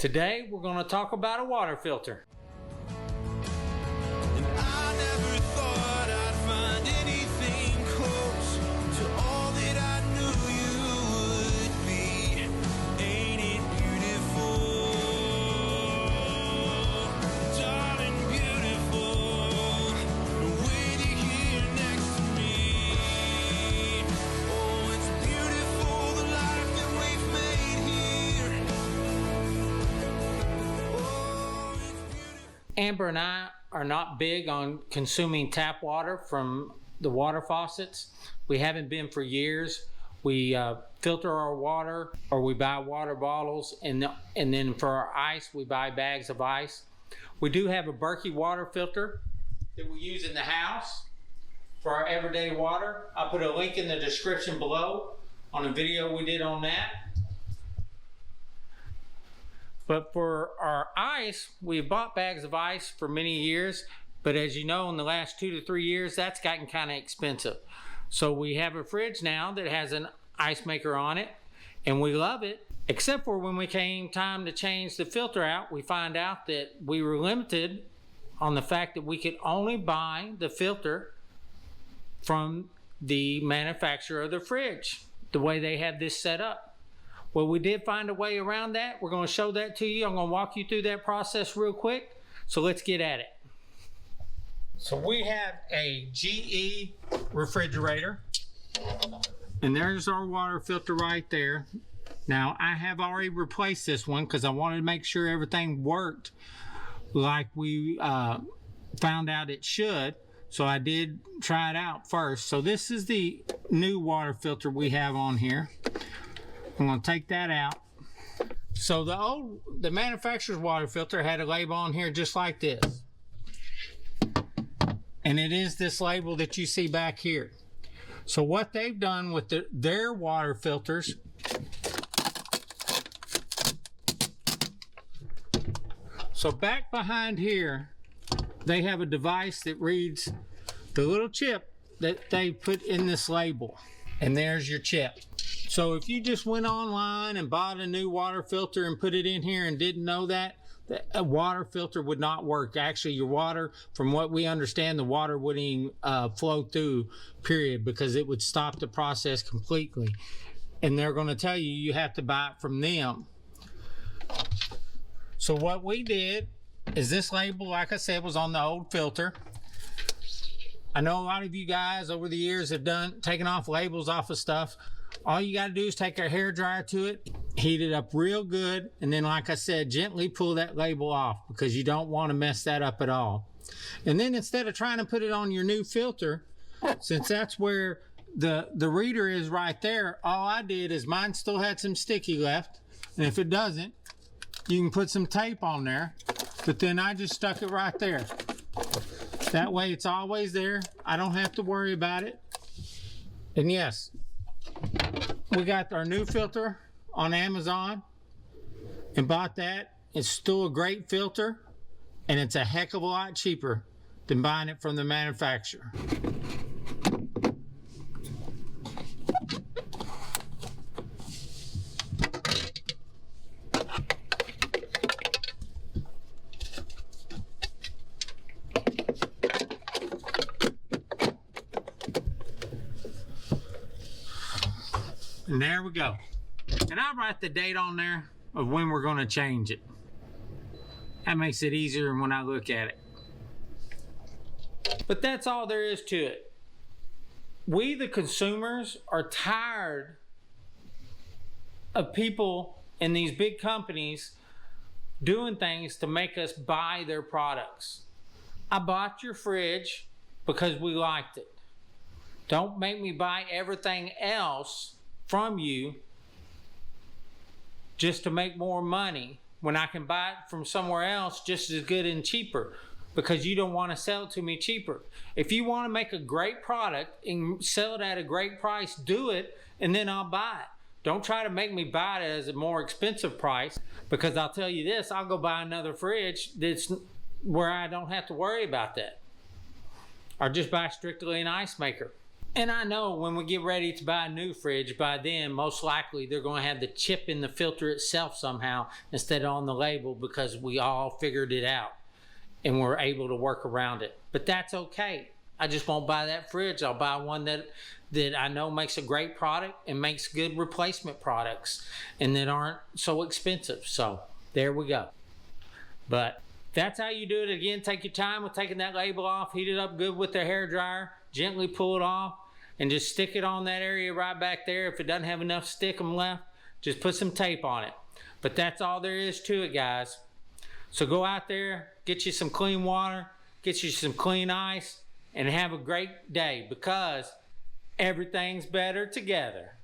Today we're going to talk about a water filter. And I never thought I'd find anything close to all that I knew you would be. Ain't it beautiful? Darling, beautiful. With you here next to me. Oh, it's beautiful, the life that we've made here. Oh, it's beautiful. Amber and I are not big on consuming tap water from the water faucets. We haven't been for years. We filter our water, or we buy water bottles, and then for our ice, we buy bags of ice. We do have a Berkey water filter that we use in the house for our everyday water. I'll put a link in the description below on a video we did on that. But for our ice, we've bought bags of ice for many years, but as you know, in the last 2 to 3 years, that's gotten kind of expensive. So we have a fridge now that has an ice maker on it, and we love it, except for when we came time to change the filter out, we find out that we were limited on the fact that we could only buy the filter from the manufacturer of the fridge, the way they have this set up. Well, we did find a way around that. We're going to show that to you. I'm going to walk you through that process real quick. So let's get at it. So we have a GE refrigerator, and there's our water filter right there. Now, I have already replaced this one because I wanted to make sure everything worked like we found out it should. So I did try it out first. So this is the new water filter we have on here. I'm going to take that out. So the manufacturer's water filter had a label on here just like this. And it is this label that you see back here. So what they've done with their water filters, so back behind here, they have a device that reads the little chip that they put in this label. And there's your chip. So if you just went online and bought a new water filter and put it in here and didn't know that, a water filter would not work. Actually, your water, from what we understand, the water wouldn't even flow through, period, because it would stop the process completely. And they're going to tell you you have to buy it from them. So what we did is this label, like I said, was on the old filter. I know a lot of you guys over the years have taken off labels off of stuff. All you got to do is take a hairdryer to it, heat it up real good, and then, like I said, gently pull that label off because you don't want to mess that up at all. And then instead of trying to put it on your new filter, since that's where the reader is right there, all I did is mine still had some sticky left. And if it doesn't, you can put some tape on there. But then I just stuck it right there. That way it's always there. I don't have to worry about it. And yes, we got our new filter on Amazon and bought that. It's still a great filter, and it's a heck of a lot cheaper than buying it from the manufacturer. And there we go. And I'll write the date on there of when we're going to change it. That makes it easier when I look at it. But that's all there is to it. We, the consumers, are tired of people in these big companies doing things to make us buy their products. I bought your fridge because we liked it. Don't make me buy everything else from you just to make more money when I can buy it from somewhere else just as good and cheaper, because you don't want to sell it to me cheaper. If you want to make a great product and sell it at a great price, do it, and then I'll buy it. Don't try to make me buy it as a more expensive price, because I'll tell you this, I'll go buy another fridge that's where I don't have to worry about that. Or just buy strictly an ice maker. And I know when we get ready to buy a new fridge, by then, most likely they're going to have the chip in the filter itself somehow instead of on the label, because we all figured it out and we're able to work around it. But that's okay. I just won't buy that fridge. I'll buy one that I know makes a great product and makes good replacement products and that aren't so expensive. So there we go. But that's how you do it. Again, take your time with taking that label off, heat it up good with the hair dryer, gently pull it off, and just stick it on that area right back there. If it doesn't have enough stickum left, just put some tape on it. But that's all there is to it, guys. So go out there, get you some clean water, get you some clean ice, and have a great day, because everything's better together.